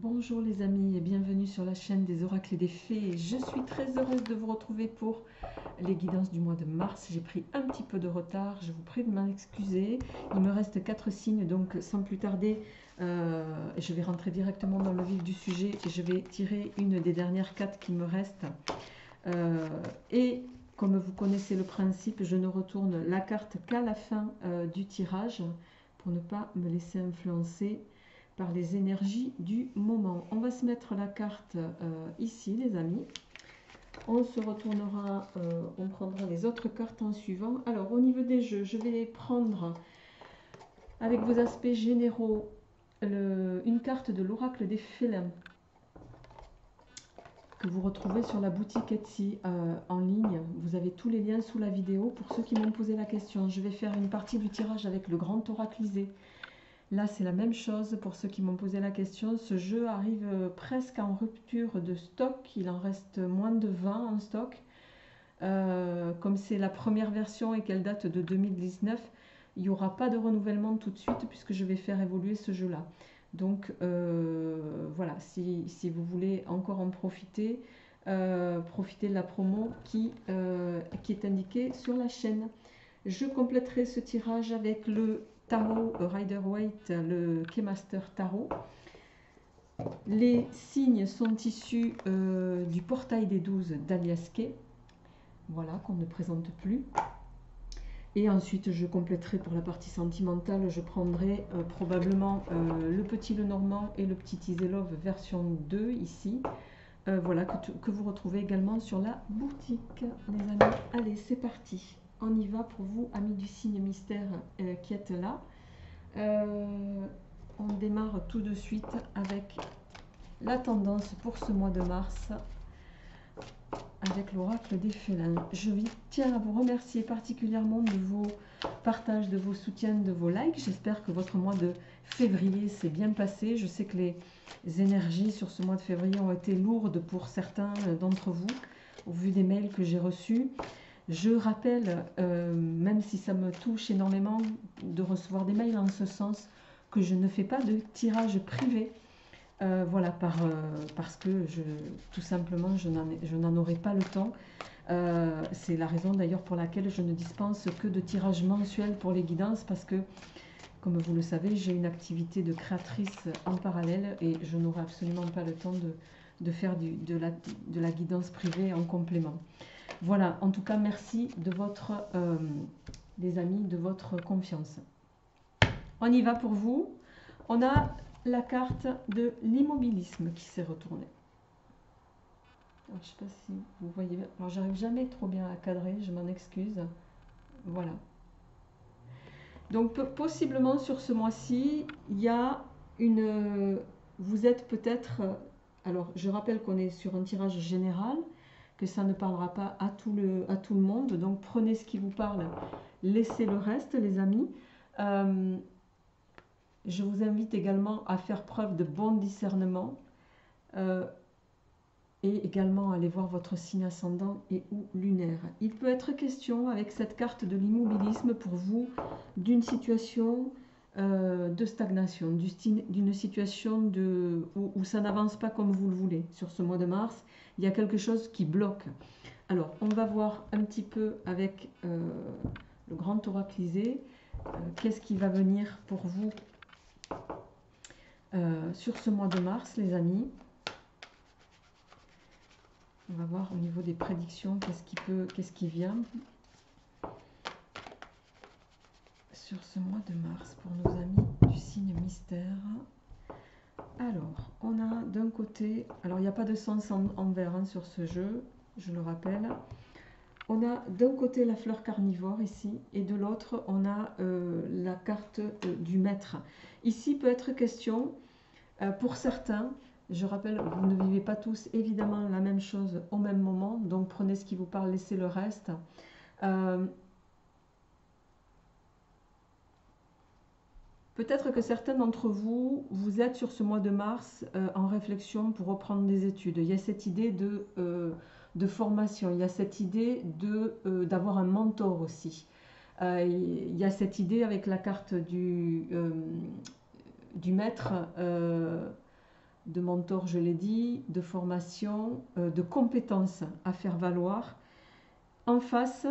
Bonjour les amis et bienvenue sur la chaîne des oracles et des fées. Je suis très heureuse de vous retrouver pour les guidances du mois de mars. J'ai pris un petit peu de retard, je vous prie de m'en excuser. Il me reste 4 signes, donc sans plus tarder, je vais rentrer directement dans le vif du sujet et je vais tirer une des dernières 4 qui me restent. Et comme vous connaissez le principe, je ne retourne la carte qu'à la fin du tirage pour ne pas me laisser influencer par les énergies du moment. On va se mettre la carte ici, les amis. On se retournera, on prendra les autres cartes en suivant. Alors, au niveau des jeux, je vais prendre, avec vos aspects généraux, une carte de l'oracle des félins que vous retrouvez sur la boutique Etsy en ligne. Vous avez tous les liens sous la vidéo. Pour ceux qui m'ont posé la question, je vais faire une partie du tirage avec le grand oraclisé. Là, c'est la même chose pour ceux qui m'ont posé la question. Ce jeu arrive presque en rupture de stock. Il en reste moins de 20 en stock. Comme c'est la première version et qu'elle date de 2019, il n'y aura pas de renouvellement tout de suite puisque je vais faire évoluer ce jeu-là. Donc voilà, si vous voulez encore en profiter, profitez de la promo qui est indiquée sur la chaîne. Je compléterai ce tirage avec le Tarot Rider-Waite, le Keymaster Tarot. Les signes sont issus du portail des 12 d'Alias Key, voilà, qu'on ne présente plus. Et ensuite, je compléterai pour la partie sentimentale, je prendrai probablement le petit Lenormand et le petit Iselov version 2 ici. Voilà, que vous retrouvez également sur la boutique, les amis. Allez, c'est parti. On y va pour vous, amis du signe mystère qui êtes là. On démarre tout de suite avec la tendance pour ce mois de mars avec l'oracle des félins. Je tiens à vous remercier particulièrement de vos partages, de vos soutiens, de vos likes. J'espère que votre mois de février s'est bien passé. Je sais que les énergies sur ce mois de février ont été lourdes pour certains d'entre vous, au vu des mails que j'ai reçus. Je rappelle, même si ça me touche énormément de recevoir des mails en ce sens, que je ne fais pas de tirage privé. Voilà, parce que tout simplement, je n'en aurai pas le temps. C'est la raison d'ailleurs pour laquelle je ne dispense que de tirages mensuels pour les guidances, parce que, comme vous le savez, j'ai une activité de créatrice en parallèle et je n'aurai absolument pas le temps de faire de la guidance privée en complément. Voilà, en tout cas, merci de les amis, de votre confiance. On y va pour vous. On a la carte de l'immobilisme qui s'est retournée. Alors, je ne sais pas si vous voyez. Alors, j'arrive jamais trop bien à cadrer, je m'en excuse. Voilà. Donc, possiblement sur ce mois-ci, il y a une. Vous êtes peut-être. Alors, je rappelle qu'on est sur un tirage général, que ça ne parlera pas à tout le monde. Donc, prenez ce qui vous parle, laissez le reste, les amis. Je vous invite également à faire preuve de bon discernement et également à aller voir votre signe ascendant et ou lunaire. Il peut être question avec cette carte de l'immobilisme pour vous d'une situation de stagnation, d'une situation où ça n'avance pas comme vous le voulez. Sur ce mois de mars, il y a quelque chose qui bloque. Alors, on va voir un petit peu avec le grand oraclisé, qu'est-ce qui va venir pour vous sur ce mois de mars, les amis. On va voir au niveau des prédictions, qu'est-ce qui vient sur ce mois de mars pour nos amis du signe mystère. Alors, on a d'un côté, alors il n'y a pas de sens en vert sur ce jeu, je le rappelle. On a d'un côté la fleur carnivore ici, et de l'autre, on a la carte du maître. Ici peut être question, pour certains, je rappelle, vous ne vivez pas tous évidemment la même chose au même moment, donc prenez ce qui vous parle, laissez le reste. Peut-être que certains d'entre vous, vous êtes sur ce mois de mars en réflexion pour reprendre des études. Il y a cette idée de formation, il y a cette idée d'avoir un mentor aussi. Il y a cette idée avec la carte du maître de mentor, je l'ai dit, de formation, de compétences à faire valoir. En face,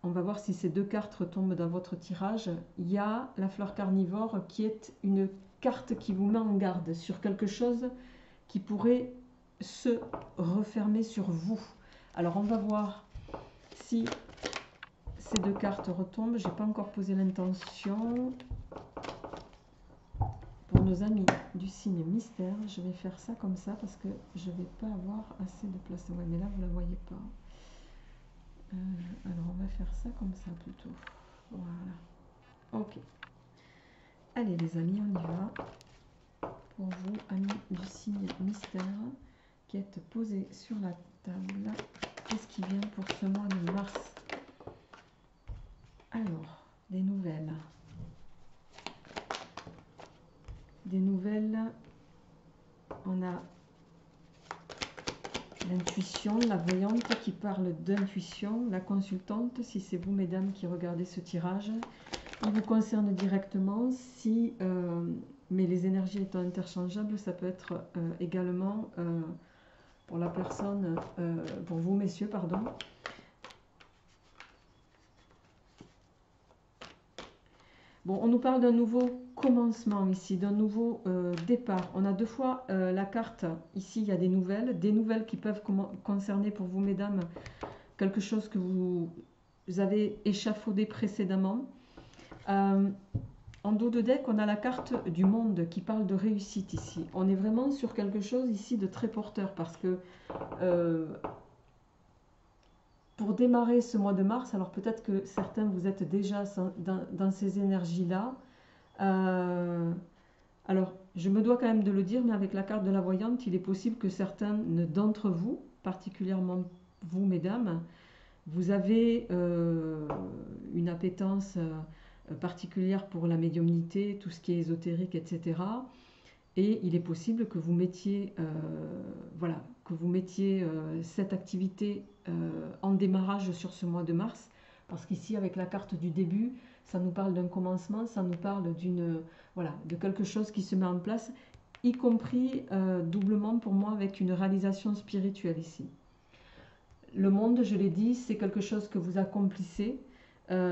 on va voir si ces deux cartes retombent dans votre tirage. Il y a la fleur carnivore qui est une carte qui vous met en garde sur quelque chose qui pourrait se refermer sur vous. Alors on va voir si ces deux cartes retombent. Je n'ai pas encore posé l'intention. Pour nos amis du signe mystère, je vais faire ça comme ça parce que je ne vais pas avoir assez de place. Ouais, mais là vous ne la voyez pas. Alors on va faire ça comme ça plutôt. Voilà. Ok. Allez les amis, on y va. Pour vous, amis du signe mystère, qui êtes posés sur la table, qu'est-ce qui vient pour ce mois de mars? Alors, des nouvelles. Des nouvelles, on a l'intuition, la voyante qui parle d'intuition, la consultante, si c'est vous mesdames qui regardez ce tirage, il vous concerne directement, si, mais les énergies étant interchangeables, ça peut être également pour la personne, pour vous messieurs, pardon. Bon, on nous parle d'un nouveau commencement ici, d'un nouveau départ. On a deux fois la carte, ici il y a des nouvelles qui peuvent concerner pour vous mesdames quelque chose que vous avez échafaudé précédemment. En dos de deck, on a la carte du monde qui parle de réussite ici. On est vraiment sur quelque chose ici de très porteur parce que pour démarrer ce mois de mars, alors peut-être que certains vous êtes déjà dans ces énergies-là. Alors, je me dois quand même de le dire, mais avec la carte de la voyante, il est possible que certains d'entre vous, particulièrement vous mesdames, vous avez une appétence particulière pour la médiumnité, tout ce qui est ésotérique, etc. Et il est possible que vous mettiez, voilà, que vous mettiez cette activité en démarrage sur ce mois de mars, parce qu'ici avec la carte du début, ça nous parle d'un commencement, ça nous parle d'une, voilà, de quelque chose qui se met en place, y compris doublement pour moi avec une réalisation spirituelle ici. Le monde, je l'ai dit, c'est quelque chose que vous accomplissez.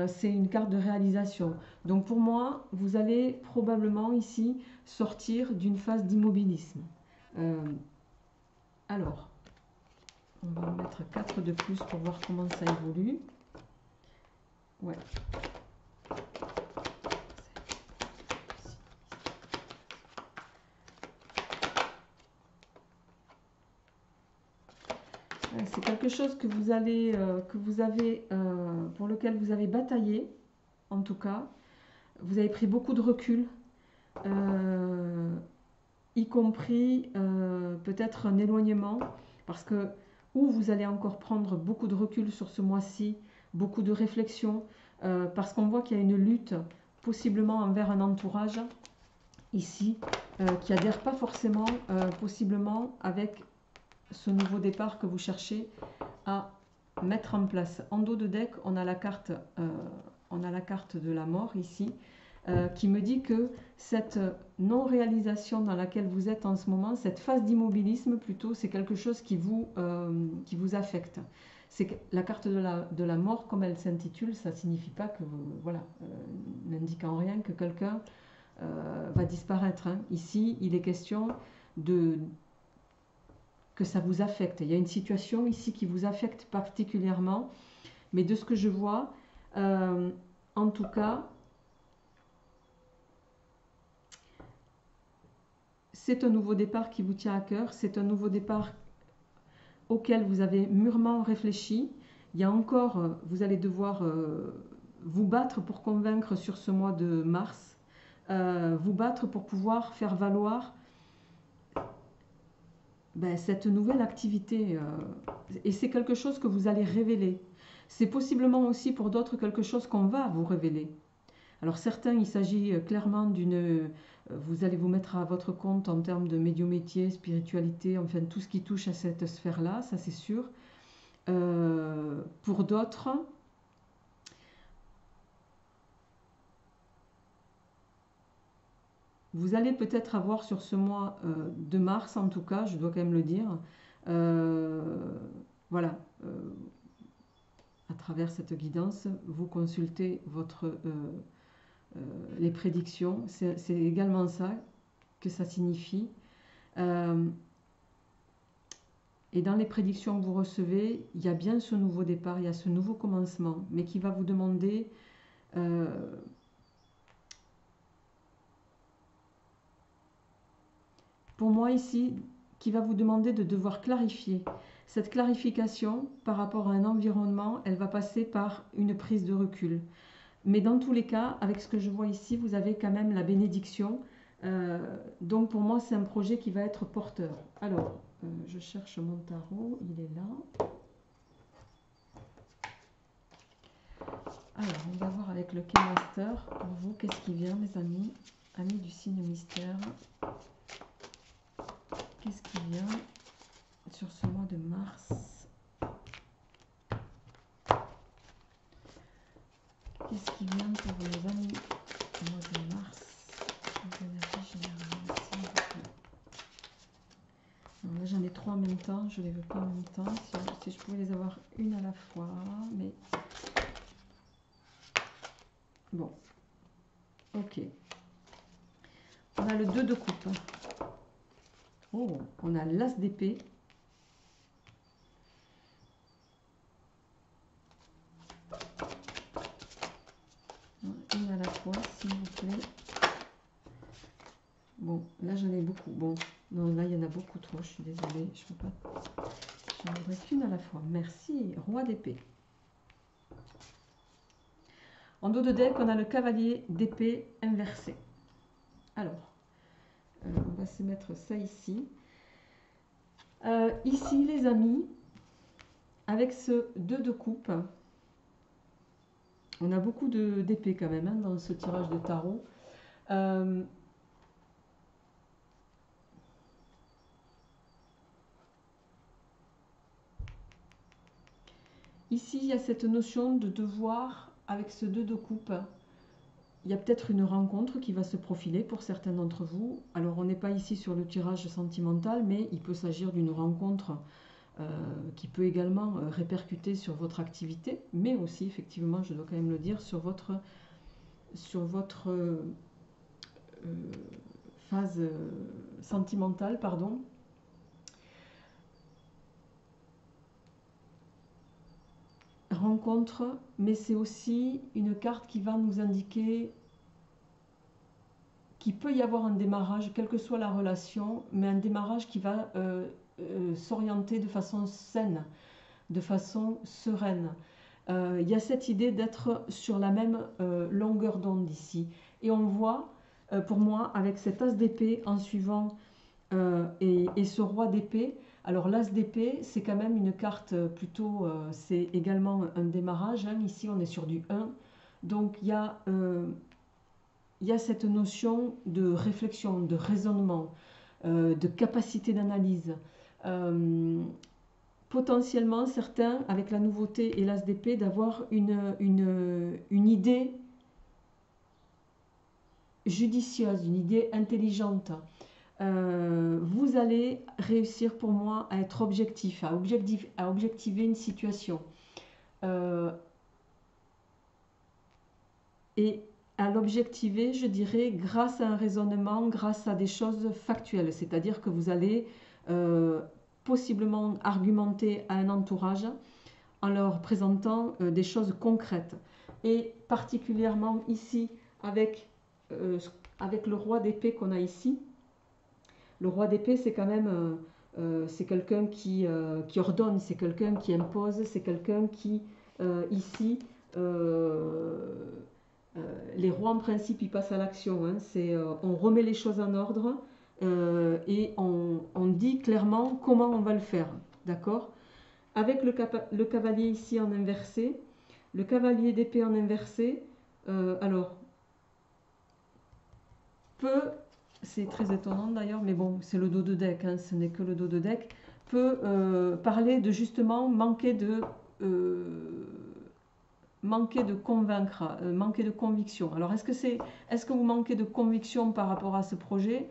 C'est une carte de réalisation. Donc pour moi, vous allez probablement ici sortir d'une phase d'immobilisme. Alors, on va en mettre 4 de plus pour voir comment ça évolue. Ouais. C'est quelque chose que vous allez, pour lequel vous avez bataillé, en tout cas. Vous avez pris beaucoup de recul, y compris peut-être un éloignement, parce que ou vous allez encore prendre beaucoup de recul sur ce mois-ci, beaucoup de réflexion, parce qu'on voit qu'il y a une lutte possiblement envers un entourage ici, qui adhère pas forcément possiblement avec ce nouveau départ que vous cherchez à mettre en place. En dos de deck, on a la carte de la mort ici, qui me dit que cette non-réalisation dans laquelle vous êtes en ce moment, cette phase d'immobilisme plutôt, c'est quelque chose qui vous affecte. C'est que la carte de la mort, comme elle s'intitule, ça ne signifie pas que, voilà, n'indiquant rien que quelqu'un va disparaître. Hein. Ici, il est question que ça vous affecte. Il y a une situation ici qui vous affecte particulièrement, mais de ce que je vois, en tout cas, c'est un nouveau départ qui vous tient à cœur, c'est un nouveau départ auquel vous avez mûrement réfléchi. Il y a encore, vous allez devoir vous battre pour convaincre sur ce mois de mars, vous battre pour pouvoir faire valoir cette nouvelle activité. Et c'est quelque chose que vous allez révéler. C'est possiblement aussi pour d'autres quelque chose qu'on va vous révéler. Alors certains, il s'agit clairement d'une... vous allez vous mettre à votre compte en termes de médiumnité, spiritualité, enfin tout ce qui touche à cette sphère-là, ça c'est sûr. Pour d'autres, vous allez peut-être avoir sur ce mois de mars, en tout cas, je dois quand même le dire, voilà, à travers cette guidance, vous consultez les prédictions. C'est également ça que ça signifie. Et dans les prédictions que vous recevez, il y a bien ce nouveau départ, il y a ce nouveau commencement, mais qui va vous demander pour moi ici, qui va vous demander de devoir clarifier. Cette clarification par rapport à un environnement, elle va passer par une prise de recul. Mais dans tous les cas, avec ce que je vois ici, vous avez quand même la bénédiction. Donc pour moi, c'est un projet qui va être porteur. Alors, je cherche mon tarot, il est là. Alors, on va voir avec le K-Master, pour vous, qu'est-ce qui vient, mes amis, amis du signe mystère. Qu'est-ce qui vient sur ce mois de mars? Qu'est-ce qui vient pour les amis du mois de mars? L'énergie générale, s'il vous plaît. Là, j'en ai 3 en même temps, je ne les veux pas en même temps. Si je pouvais les avoir une à la fois, mais... Bon, ok. On a le 2 de coupe. Oh, on a l'as d'épée. Une à la fois, s'il vous plaît. Bon, là j'en ai beaucoup. Bon, non, là il y en a beaucoup trop, je suis désolée. Je peux pas. J'en voudrais qu'une à la fois. Merci, roi d'épée. En dos de deck, on a le cavalier d'épée inversé. Alors, on va se mettre ça ici. Ici, les amis, avec ce 2 de coupe, on a beaucoup d'épées quand même hein, dans ce tirage de tarot. Ici, il y a cette notion de devoir, avec ce 2 de coupe, il y a peut-être une rencontre qui va se profiler pour certains d'entre vous. Alors, on n'est pas ici sur le tirage sentimental, mais il peut s'agir d'une rencontre qui peut également répercuter sur votre activité, mais aussi, effectivement, je dois quand même le dire, sur votre phase sentimentale, pardon. Rencontre, mais c'est aussi une carte qui va nous indiquer qu'il peut y avoir un démarrage, quelle que soit la relation, mais un démarrage qui va s'orienter de façon saine, de façon sereine. Il y a cette idée d'être sur la même longueur d'onde ici. Et on voit, pour moi, avec cet as d'épée en suivant et ce roi d'épée, alors l'as d'épée, c'est quand même une carte plutôt, c'est également un démarrage. Hein. Ici, on est sur du 1. Donc, il y a cette notion de réflexion, de raisonnement, de capacité d'analyse. Potentiellement, certains, avec la nouveauté et l'as d'épée, d'avoir une idée judicieuse, une idée intelligente. Vous allez réussir pour moi à être objectif, à objectiver une situation. Et à l'objectiver, je dirais, grâce à un raisonnement, grâce à des choses factuelles. C'est-à-dire que vous allez possiblement argumenter à un entourage en leur présentant des choses concrètes. Et particulièrement ici, avec le roi d'épée qu'on a ici, le roi d'épée, c'est quand même c'est quelqu'un qui ordonne, c'est quelqu'un qui impose, c'est quelqu'un qui, ici, les rois en principe, ils passent à l'action. Hein, on remet les choses en ordre et on dit clairement comment on va le faire. D'accord? Avec le cavalier ici en inversé, le cavalier d'épée en inversé, alors, c'est très étonnant d'ailleurs, mais bon, c'est le dos de deck, hein, ce n'est que le dos de deck, peut parler de justement manquer manquez de convaincre, manquez de conviction. Alors, est-ce que vous manquez de conviction par rapport à ce projet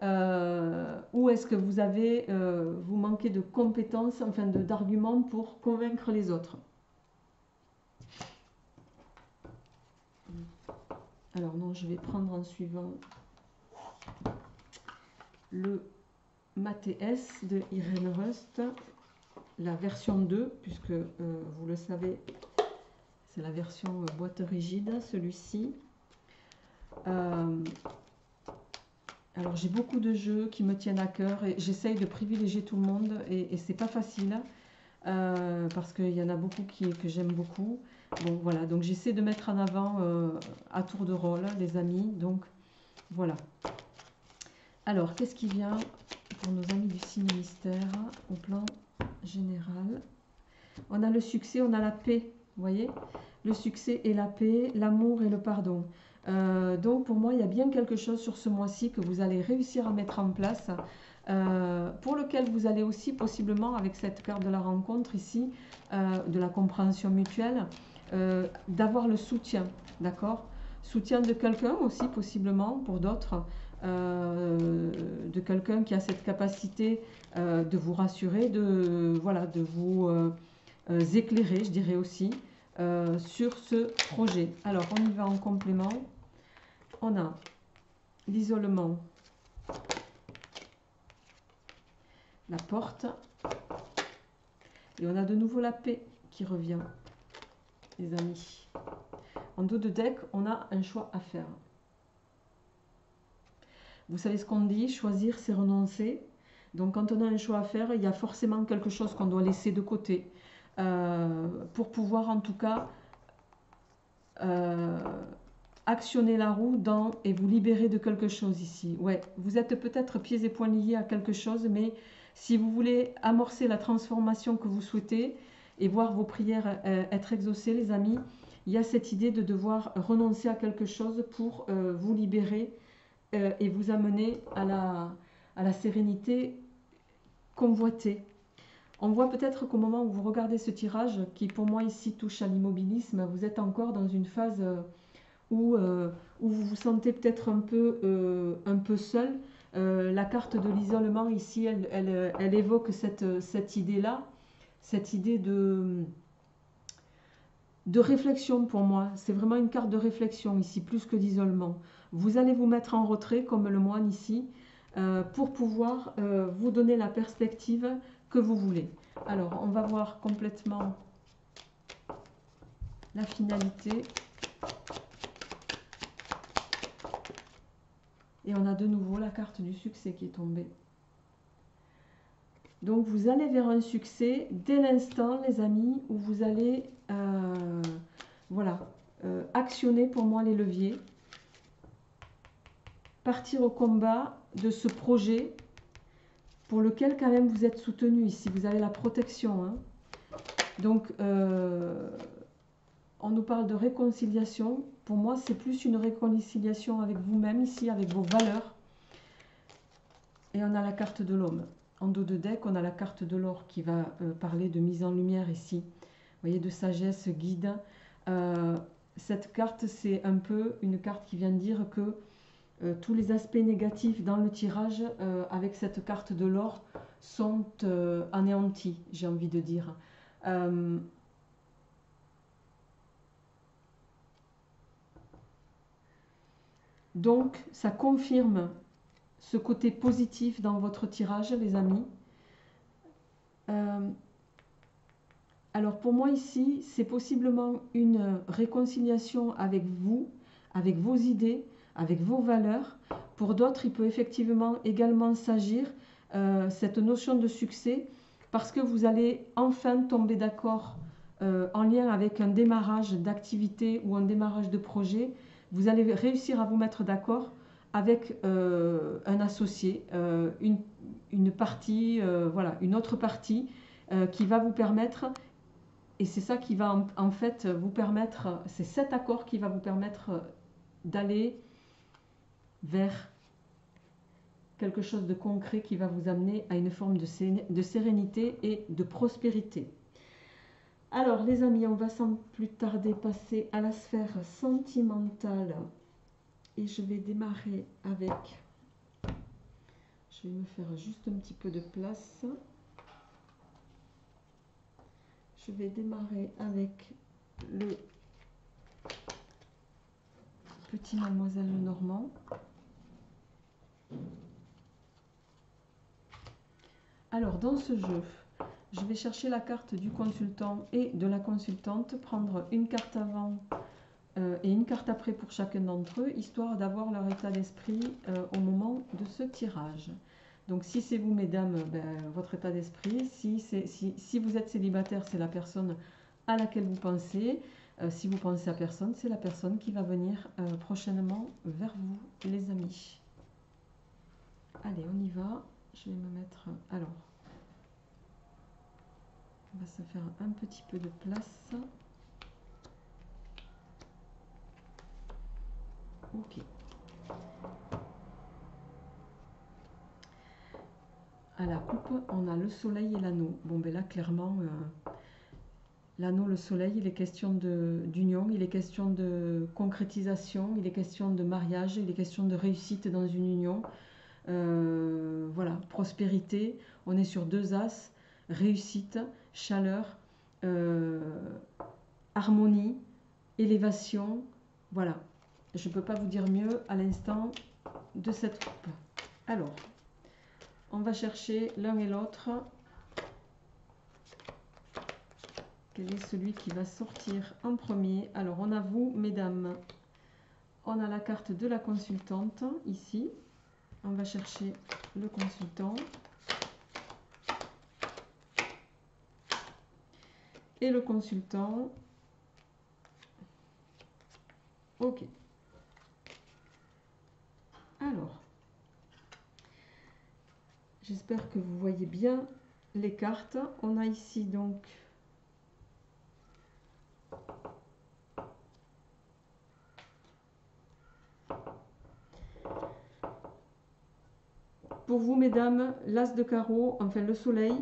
ou est-ce que vous manquez de compétences, enfin d'arguments pour convaincre les autres? Alors non, je vais prendre en suivant le Maté S de Irene Rust, la version 2, puisque vous le savez, c'est la version boîte rigide, celui-ci. Alors j'ai beaucoup de jeux qui me tiennent à cœur et j'essaye de privilégier tout le monde et c'est pas facile parce qu'il y en a beaucoup que j'aime beaucoup. Bon voilà, donc j'essaie de mettre en avant à tour de rôle les amis, donc voilà. Alors qu'est-ce qui vient pour nos amis du signe mystère au plan général? On a le succès, on a la paix, vous voyez? Le succès et la paix, l'amour et le pardon. Donc pour moi, il y a bien quelque chose sur ce mois-ci que vous allez réussir à mettre en place, pour lequel vous allez aussi possiblement, avec cette carte de la rencontre ici, de la compréhension mutuelle, d'avoir le soutien, d'accord? Soutien de quelqu'un aussi possiblement pour d'autres, de quelqu'un qui a cette capacité de vous rassurer, voilà, de vous éclairer, je dirais aussi, sur ce projet. Alors, on y va en complément. On a l'isolement, la porte, et on a de nouveau la paix qui revient, les amis. En dos de deck, on a un choix à faire. Vous savez ce qu'on dit, choisir c'est renoncer. Donc quand on a un choix à faire, il y a forcément quelque chose qu'on doit laisser de côté pour pouvoir en tout cas actionner la roue et vous libérer de quelque chose ici. Ouais, vous êtes peut-être pieds et poings liés à quelque chose, mais si vous voulez amorcer la transformation que vous souhaitez et voir vos prières être exaucées, les amis, il y a cette idée de devoir renoncer à quelque chose pour vous libérer et vous amener à la sérénité convoitée. On voit peut-être qu'au moment où vous regardez ce tirage, qui pour moi ici touche à l'immobilisme, vous êtes encore dans une phase où vous vous sentez peut-être un peu seul. La carte de l'isolement ici, elle évoque cette idée-là, cette idée de réflexion pour moi. C'est vraiment une carte de réflexion ici, plus que d'isolement. Vous allez vous mettre en retrait, comme le moine ici, pour pouvoir vous donner la perspective que vous voulez. Alors, on va voir complètement la finalité. Et on a de nouveau la carte du succès qui est tombée. Donc, vous allez vers un succès dès l'instant, les amis, où vous allez voilà, actionner pour moi les leviers. Partir au combat de ce projet pour lequel quand même vous êtes soutenu ici. Vous avez la protection. Hein. Donc, on nous parle de réconciliation. Pour moi, c'est plus une réconciliation avec vous-même ici, avec vos valeurs. Et on a la carte de l'homme. En dos de deck, on a la carte de l'or qui va parler de mise en lumière ici. Vous voyez, de sagesse, guide. Cette carte, c'est un peu une carte qui vient dire que tous les aspects négatifs dans le tirage avec cette carte de l'or sont anéantis, j'ai envie de dire. Donc, ça confirme ce côté positif dans votre tirage, les amis. Alors, pour moi ici, c'est possiblement une réconciliation avec vous, avec vos idées, avec vos valeurs. Pour d'autres, il peut effectivement également s'agir cette notion de succès parce que vous allez enfin tomber d'accord en lien avec un démarrage d'activité ou un démarrage de projet. Vous allez réussir à vous mettre d'accord avec un associé, une partie, voilà, une autre partie qui va vous permettre, et c'est ça qui va en fait vous permettre, c'est cet accord qui va vous permettre d'aller vers quelque chose de concret qui va vous amener à une forme de sérénité et de prospérité. Alors les amis, on va sans plus tarder passer à la sphère sentimentale. Et je vais démarrer avec... Je vais me faire juste un petit peu de place. Je vais démarrer avec le petit Mademoiselle Lenormand. Alors dans ce jeu, je vais chercher la carte du consultant et de la consultante, prendre une carte avant et une carte après pour chacun d'entre eux, histoire d'avoir leur état d'esprit au moment de ce tirage. Donc si c'est vous mesdames, votre état d'esprit, si vous êtes célibataire, c'est la personne à laquelle vous pensez. Si vous pensez à personne, c'est la personne qui va venir prochainement vers vous, les amis. Allez, on y va. Je vais me mettre... Alors, on va se faire un petit peu de place. Ok. À la coupe, on a le soleil et l'anneau. Bon, ben là, clairement, l'anneau, le soleil, il est question d'union, il est question de concrétisation, il est question de mariage, il est question de réussite dans une union. Voilà, prospérité. On est sur 2 as, réussite, chaleur, harmonie, élévation. Voilà, je ne peux pas vous dire mieux à l'instant de cette coupe. Alors, on va chercher l'un et l'autre. Quel est celui qui va sortir en premier? Alors, on a vous, mesdames. On a la carte de la consultante, ici. On va chercher le consultant. Et le consultant. Ok. Alors, j'espère que vous voyez bien les cartes. On a ici donc pour vous mesdames, l'as de carreau, enfin le soleil,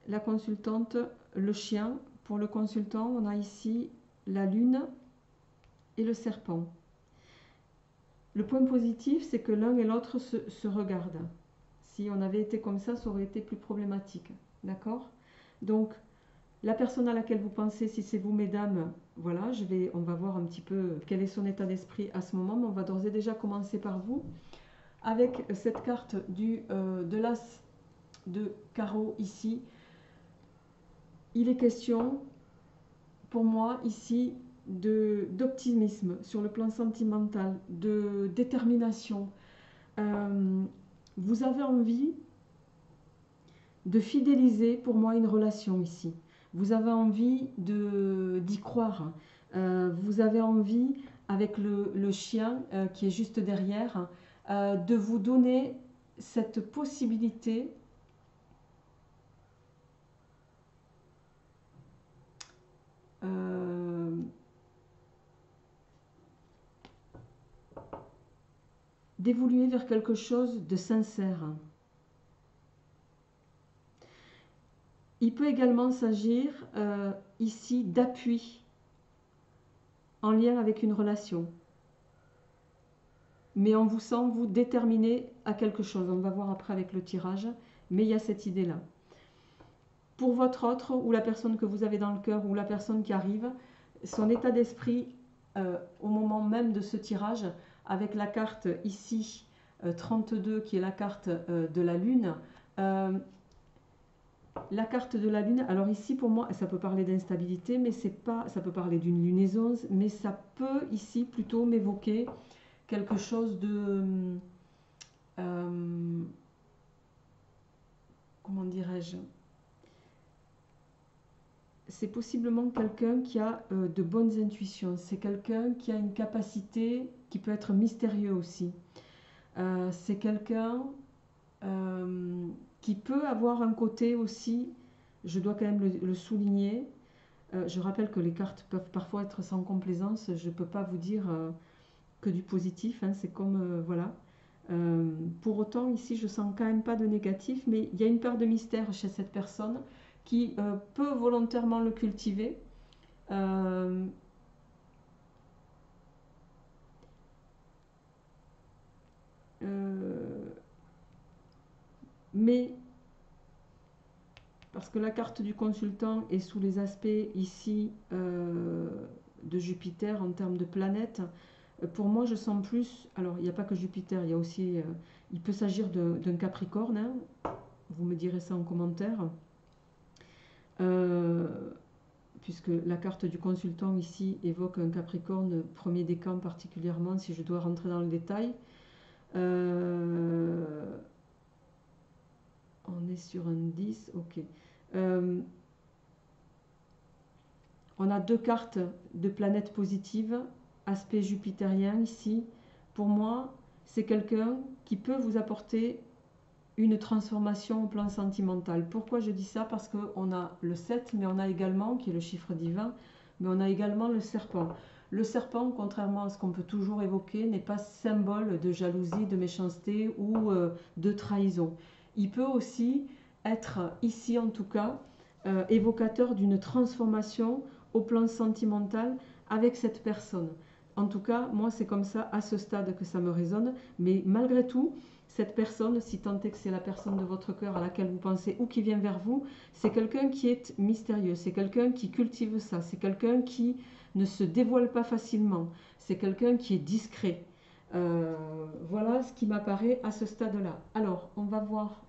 la consultante, le chien. Pour le consultant, on a ici la lune et le serpent. Le point positif, c'est que l'un et l'autre se regardent. Si on avait été comme ça aurait été plus problématique. D'accord? Donc, la personne à laquelle vous pensez, si c'est vous mesdames, voilà, on va voir un petit peu quel est son état d'esprit à ce moment, mais on va d'ores et déjà commencer par vous. Avec cette carte de l'as de carreau ici, il est question pour moi ici d'optimisme sur le plan sentimental, de détermination. Vous avez envie de fidéliser pour moi une relation ici. Vous avez envie d'y croire. Vous avez envie, avec le chien qui est juste derrière, de vous donner cette possibilité d'évoluer vers quelque chose de sincère. Il peut également s'agir ici d'appui en lien avec une relation. Mais on vous sent, vous, déterminé à quelque chose. On va voir après avec le tirage, mais il y a cette idée-là. Pour votre autre, ou la personne que vous avez dans le cœur, ou la personne qui arrive, son état d'esprit au moment même de ce tirage, avec la carte ici, 32, qui est la carte de la Lune. La carte de la Lune, alors ici pour moi, ça peut parler d'instabilité, mais c'est pas, ça peut parler d'une lunaison, mais ça peut ici plutôt m'évoquer quelque chose de... comment dirais-je? C'est possiblement quelqu'un qui a de bonnes intuitions. C'est quelqu'un qui a une capacité qui peut être mystérieux aussi. C'est quelqu'un qui peut avoir un côté aussi, je dois quand même le souligner. Je rappelle que les cartes peuvent parfois être sans complaisance. Je ne peux pas vous dire que du positif. Hein, c'est comme, voilà. Pour autant, ici, je sens quand même pas de négatif, mais il y a une part de mystère chez cette personne qui peut volontairement le cultiver. Euh, mais parce que la carte du consultant est sous les aspects ici de Jupiter en termes de planète, pour moi je sens plus, alors il n'y a pas que Jupiter, il y a aussi, il peut s'agir d'un Capricorne, hein, vous me direz ça en commentaire, euh, puisque la carte du consultant ici évoque un Capricorne, premier décan particulièrement, si je dois rentrer dans le détail. On est sur un 10, ok. On a deux cartes de planètes positives, aspect jupitérien ici. Pour moi, c'est quelqu'un qui peut vous apporter une transformation au plan sentimental. Pourquoi je dis ça? Parce qu'on a le 7, mais on a également, qui est le chiffre divin, mais on a également le serpent. Le serpent, contrairement à ce qu'on peut toujours évoquer, n'est pas symbole de jalousie, de méchanceté ou de trahison. Il peut aussi être, ici en tout cas, évocateur d'une transformation au plan sentimental avec cette personne. En tout cas, moi, c'est comme ça, à ce stade, que ça me résonne. Mais malgré tout, cette personne, si tant est que c'est la personne de votre cœur à laquelle vous pensez ou qui vient vers vous, c'est quelqu'un qui est mystérieux, c'est quelqu'un qui cultive ça, c'est quelqu'un qui ne se dévoile pas facilement, c'est quelqu'un qui est discret. Voilà ce qui m'apparaît à ce stade-là. Alors, on va voir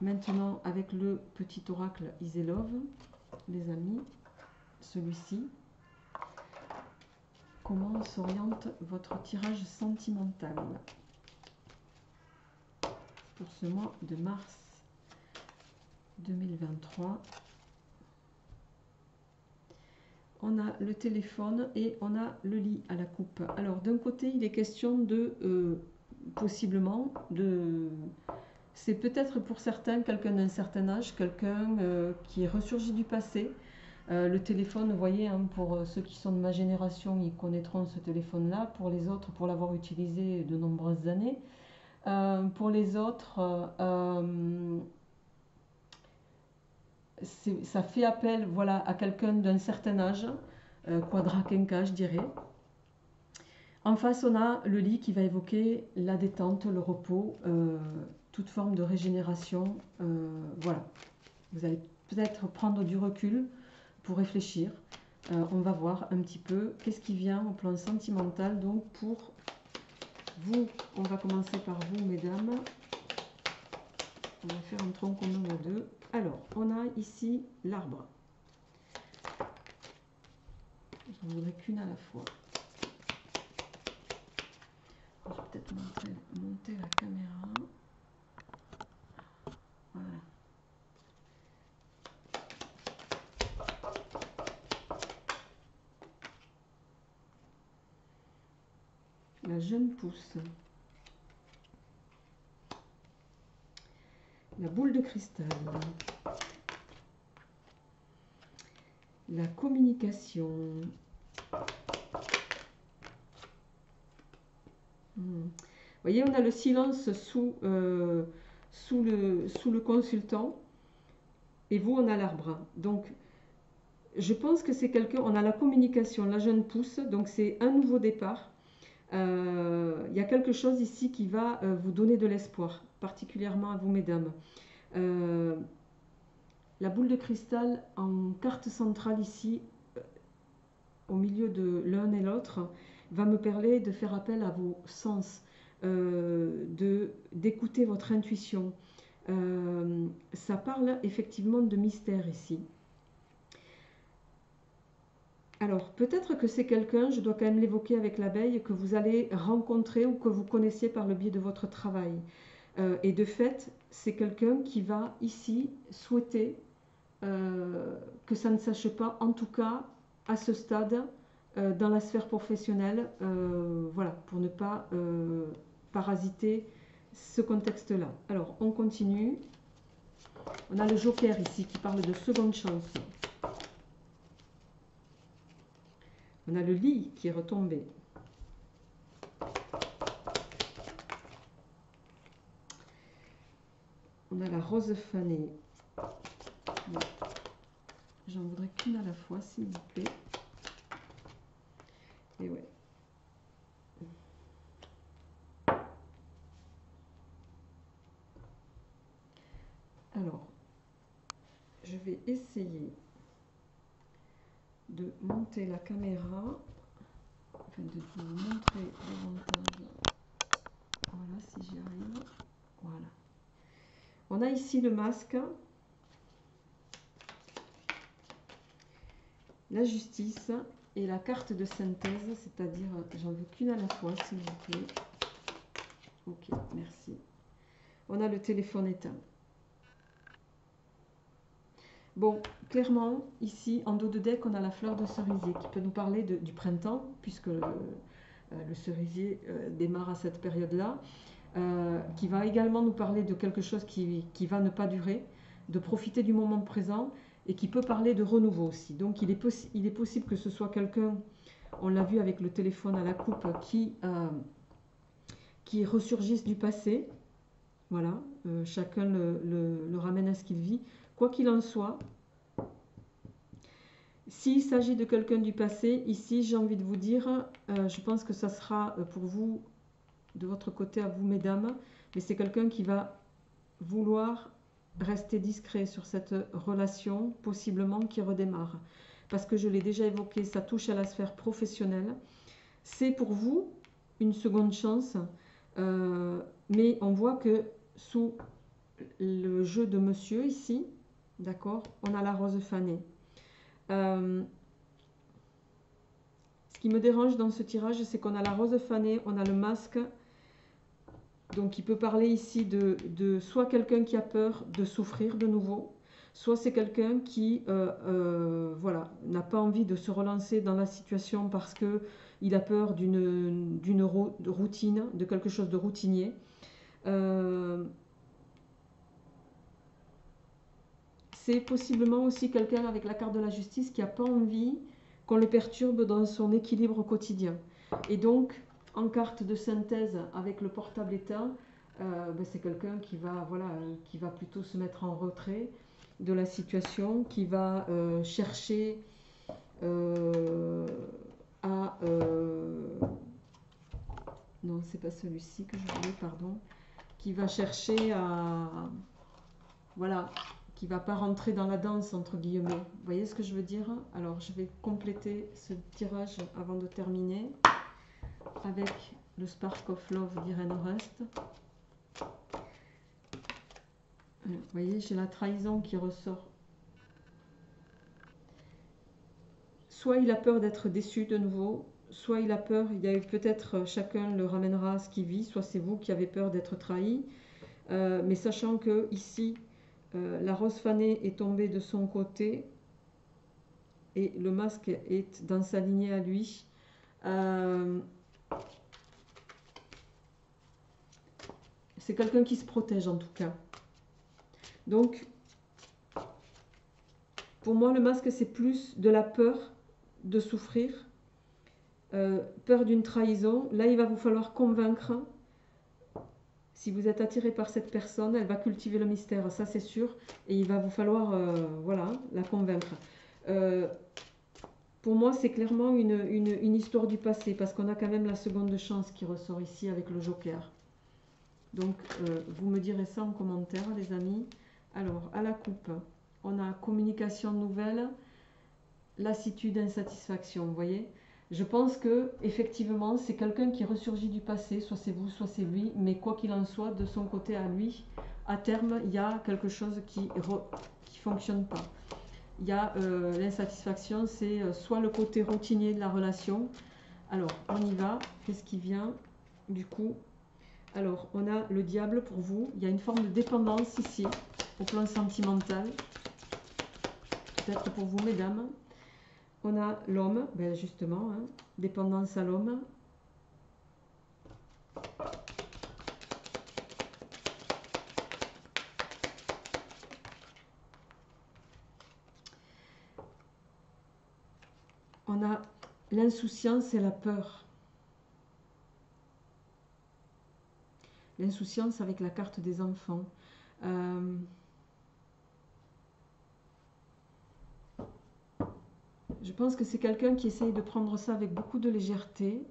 maintenant avec le petit oracle Iselov, les amis, celui-ci. Comment s'oriente votre tirage sentimental pour ce mois de mars 2023? On a le téléphone et on a le lit à la coupe. Alors d'un côté, il est question de, possiblement, c'est peut-être pour certains quelqu'un d'un certain âge, quelqu'un qui est ressurgi du passé. Le téléphone, vous voyez, hein, pour ceux qui sont de ma génération, ils connaîtront ce téléphone-là. Pour les autres, pour l'avoir utilisé de nombreuses années. Pour les autres, ça fait appel, voilà, à quelqu'un d'un certain âge, quadra-quinca, je dirais. En face, on a le lit qui va évoquer la détente, le repos, toute forme de régénération. Voilà. Vous allez peut-être prendre du recul pour réfléchir. On va voir un petit peu qu'est-ce qui vient au plan sentimental. Donc pour vous, on va commencer par vous, mesdames. On va faire un tronc commun à deux. Alors, on a ici l'arbre. Je ne voudrais qu'une à la fois. Je vais peut-être monter la caméra. Voilà. La jeune pousse. La boule de cristal. La communication. Vous voyez, on a le silence sous le consultant. Et vous, on a l'arbre. Donc, je pense que c'est quelqu'un... On a la communication, la jeune pousse. Donc, c'est un nouveau départ. Il y a quelque chose ici qui va vous donner de l'espoir, particulièrement à vous, mesdames. La boule de cristal en carte centrale ici, au milieu de l'un et l'autre, va me permettre de faire appel à vos sens, d'écouter votre intuition. Ça parle effectivement de mystère ici. Alors, peut-être que c'est quelqu'un, je dois quand même l'évoquer avec l'abeille, que vous allez rencontrer ou que vous connaissez par le biais de votre travail. Et de fait, c'est quelqu'un qui va ici souhaiter que ça ne sache pas, en tout cas à ce stade, dans la sphère professionnelle, voilà, pour ne pas parasiter ce contexte-là. Alors, on continue. On a le joker ici qui parle de seconde chance. On a le lit qui est retombé. On a la rose fanée. J'en voudrais qu'une à la fois, s'il vous plaît. Et ouais. Alors, je vais essayer de monter la caméra, enfin de vous montrer davantage. Voilà, si j'y arrive. Voilà. On a ici le masque, la justice et la carte de synthèse, c'est-à-dire, j'en veux qu'une à la fois, s'il vous plaît. Ok, merci. On a le téléphone éteint. Bon, clairement, ici, en dos de deck, on a la fleur de cerisier qui peut nous parler du printemps, puisque le cerisier démarre à cette période-là, qui va également nous parler de quelque chose qui va ne pas durer, de profiter du moment présent, et qui peut parler de renouveau aussi. Donc, il est possible que ce soit quelqu'un, on l'a vu avec le téléphone à la coupe, qui ressurgisse du passé. Voilà, chacun le ramène à ce qu'il vit. Quoi qu'il en soit, s'il s'agit de quelqu'un du passé, ici j'ai envie de vous dire, je pense que ça sera pour vous, de votre côté à vous mesdames, mais c'est quelqu'un qui va vouloir rester discret sur cette relation, possiblement qui redémarre. Parce que je l'ai déjà évoqué, ça touche à la sphère professionnelle. C'est pour vous une seconde chance, mais on voit que sous le jeu de monsieur ici, d'accord, on a la rose fanée. Ce qui me dérange dans ce tirage, c'est qu'on a la rose fanée, on a le masque. Donc il peut parler ici de soit quelqu'un qui a peur de souffrir de nouveau, soit c'est quelqu'un qui voilà, n'a pas envie de se relancer dans la situation parce qu'il a peur d'une routine, de quelque chose de routinier. C'est possiblement aussi quelqu'un avec la carte de la justice qui n'a pas envie qu'on le perturbe dans son équilibre quotidien. Et donc, en carte de synthèse avec le portable éteint, c'est quelqu'un qui va, voilà, qui va plutôt se mettre en retrait de la situation, qui va chercher à... non, c'est pas celui-ci que je voulais, pardon. Qui va chercher à... Voilà, qui va pas rentrer dans la danse, entre guillemets. Vous voyez ce que je veux dire? Alors, je vais compléter ce tirage avant de terminer avec le Spark of Love d'Irene Rust. Vous voyez, j'ai la trahison qui ressort. Soit il a peur d'être déçu de nouveau, soit il a peur, il y a eu peut-être, chacun le ramènera à ce qu'il vit, soit c'est vous qui avez peur d'être trahi. Mais sachant que ici, la rose fanée est tombée de son côté et le masque est dans sa lignée à lui. C'est quelqu'un qui se protège en tout cas. Donc, pour moi, le masque, c'est plus de la peur de souffrir, peur d'une trahison. Là, il va vous falloir convaincre. Si vous êtes attiré par cette personne, elle va cultiver le mystère, ça c'est sûr. Et il va vous falloir voilà, la convaincre. Pour moi, c'est clairement une histoire du passé, parce qu'on a quand même la seconde chance qui ressort ici avec le Joker. Donc, vous me direz ça en commentaire, les amis. Alors, à la coupe, on a communication nouvelle, lassitude, insatisfaction, vous voyez. Je pense que effectivement, c'est quelqu'un qui ressurgit du passé, soit c'est vous, soit c'est lui, mais quoi qu'il en soit, de son côté à lui, à terme, il y a quelque chose qui fonctionne pas. Il y a l'insatisfaction, c'est soit le côté routinier de la relation. Alors, on y va. Qu'est-ce qui vient du coup? Alors, on a le diable pour vous. Il y a une forme de dépendance ici, au plan sentimental. Peut-être pour vous, mesdames. On a l'homme, ben justement, hein, dépendance à l'homme. On a l'insouciance et la peur. L'insouciance avec la carte des enfants. Je pense que c'est quelqu'un qui essaye de prendre ça avec beaucoup de légèreté.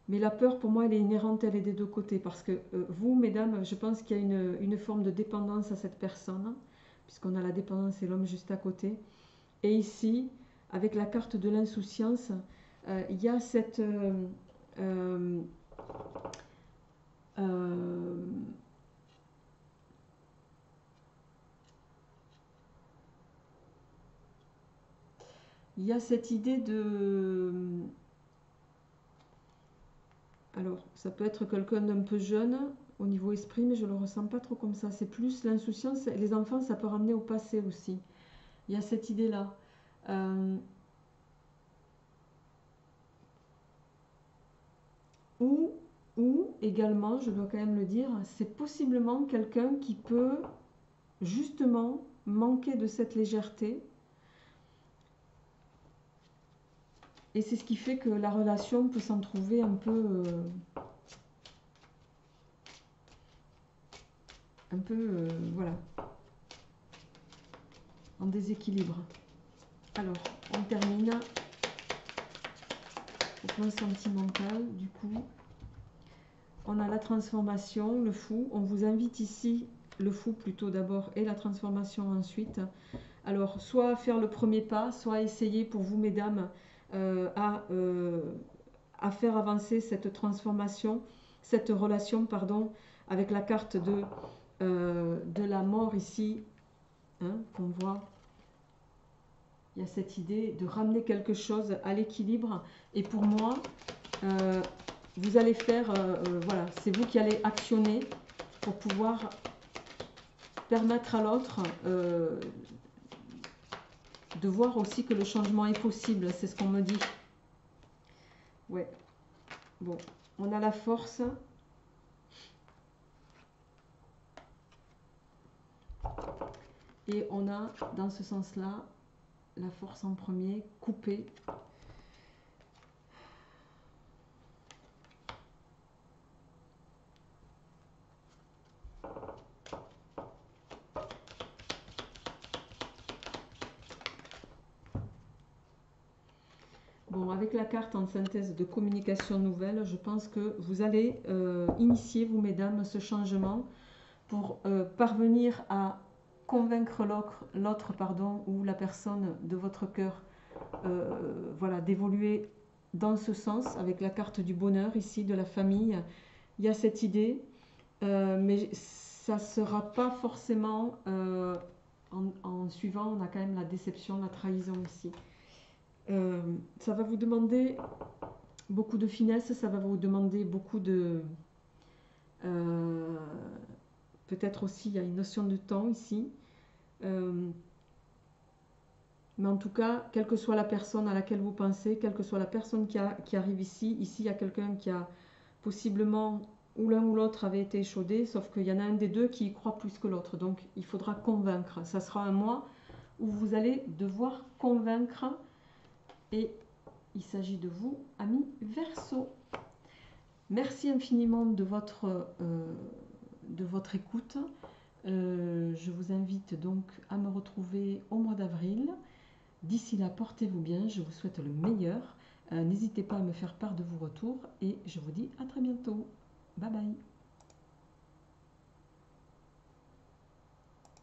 Mais la peur, pour moi, elle est inhérente, elle est des deux côtés. Parce que vous, mesdames, je pense qu'il y a une forme de dépendance à cette personne, puisqu'on a la dépendance et l'homme juste à côté. Et ici, avec la carte de l'insouciance, il y a cette... il y a cette idée de... Alors, ça peut être quelqu'un d'un peu jeune au niveau esprit, mais je ne le ressens pas trop comme ça. C'est plus l'insouciance. Les enfants, ça peut ramener au passé aussi. Il y a cette idée-là. Ou également, je dois quand même le dire, c'est possiblement quelqu'un qui peut justement manquer de cette légèreté. Et c'est ce qui fait que la relation peut s'en trouver un peu... voilà, en déséquilibre. Alors, on termine au plan sentimental. Du coup, on a la transformation, le fou. On vous invite ici, le fou plutôt d'abord et la transformation ensuite. Alors, soit faire le premier pas, soit essayer pour vous, mesdames, à faire avancer cette transformation, cette relation, pardon, avec la carte de la mort ici, hein, qu'on voit. Il y a cette idée de ramener quelque chose à l'équilibre. Et pour moi, vous allez faire, voilà, c'est vous qui allez actionner pour pouvoir permettre à l'autre de voir aussi que le changement est possible. C'est ce qu'on me dit. Ouais. Bon, on a la force. Et on a, dans ce sens-là, la force en premier, couper. Bon, avec la carte en synthèse de communication nouvelle, je pense que vous allez initier, vous mesdames, ce changement pour parvenir à convaincre l'autre, pardon, ou la personne de votre cœur, voilà, d'évoluer dans ce sens, avec la carte du bonheur ici, de la famille. Il y a cette idée, mais ça ne sera pas forcément en suivant, on a quand même la déception, la trahison ici. Ça va vous demander beaucoup de finesse, ça va vous demander beaucoup de... peut-être aussi, il y a une notion de temps ici. Mais en tout cas, quelle que soit la personne à laquelle vous pensez, quelle que soit la personne qui arrive ici, il y a quelqu'un qui a possiblement, ou l'un ou l'autre avait été échaudé, sauf qu'il y en a un des deux qui y croit plus que l'autre. Donc, il faudra convaincre. Ça sera un mois où vous allez devoir convaincre. Et il s'agit de vous, amis Verseau. Merci infiniment de votre écoute. Je vous invite donc à me retrouver au mois d'avril. D'ici là, portez-vous bien. Je vous souhaite le meilleur. N'hésitez pas à me faire part de vos retours. Et je vous dis à très bientôt. Bye bye.